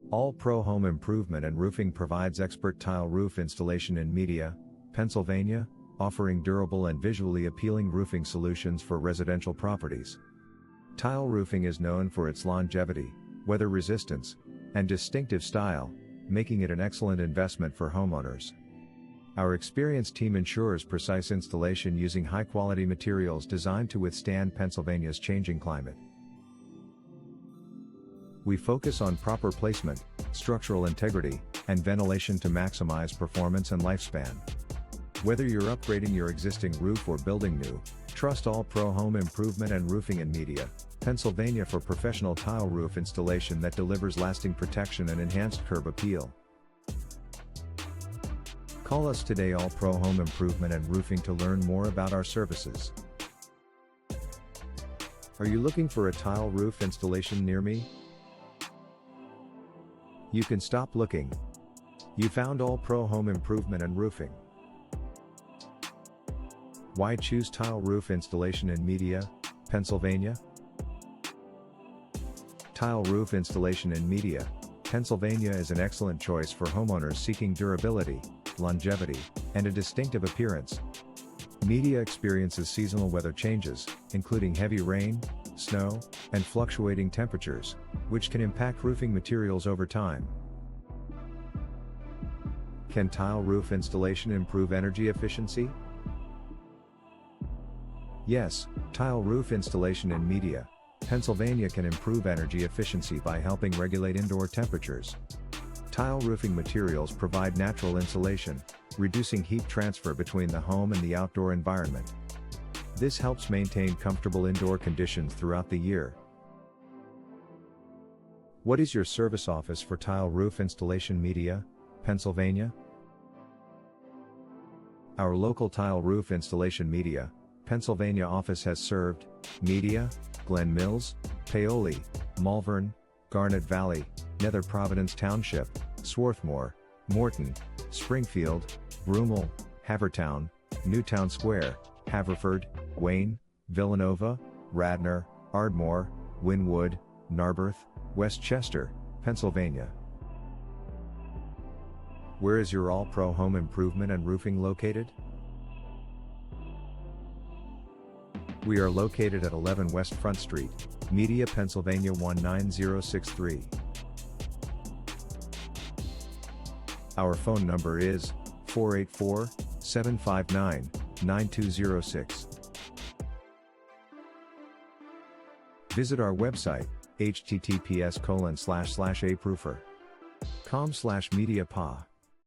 All Pro Home Improvement and Roofing provides expert tile roof installation in Media, Pennsylvania, offering durable and visually appealing roofing solutions for residential properties. Tile roofing is known for its longevity, weather resistance, and distinctive style, making it an excellent investment for homeowners. Our experienced team ensures precise installation using high-quality materials designed to withstand Pennsylvania's changing climate. We focus on proper placement, structural integrity, and ventilation to maximize performance and lifespan. Whether you're upgrading your existing roof or building new, trust All Pro Home Improvement and Roofing in Media, Pennsylvania for professional tile roof installation that delivers lasting protection and enhanced curb appeal. Call us today, All Pro Home Improvement and Roofing, to learn more about our services. Are you looking for a tile roof installation near me? You can stop looking. You found All Pro Home Improvement and Roofing. Why choose tile roof installation in Media, Pennsylvania? Tile roof installation in Media, Pennsylvania is an excellent choice for homeowners seeking durability, longevity, and a distinctive appearance. Media experiences seasonal weather changes, including heavy rain, snow, and fluctuating temperatures, which can impact roofing materials over time. Can tile roof installation improve energy efficiency? Yes, tile roof installation in Media, Pennsylvania can improve energy efficiency by helping regulate indoor temperatures. Tile roofing materials provide natural insulation, reducing heat transfer between the home and the outdoor environment. This helps maintain comfortable indoor conditions throughout the year. What is your service office for tile roof installation, Media, Pennsylvania? Our local tile roof installation Media, Pennsylvania office has served Media, Glen Mills, Paoli, Malvern, Garnet Valley, Nether Providence Township, Swarthmore, Morton, Springfield, Broomall, Havertown, Newtown Square, Haverford, Wayne, Villanova, Radnor, Ardmore, Wynwood, Narberth, Westchester, Pennsylvania. Where is your All Pro Home Improvement and Roofing located? We are located at 11 West Front Street, Media, Pennsylvania 19063. Our phone number is 484-759-9206. Visit our website, https://aproofer.com/mediapa.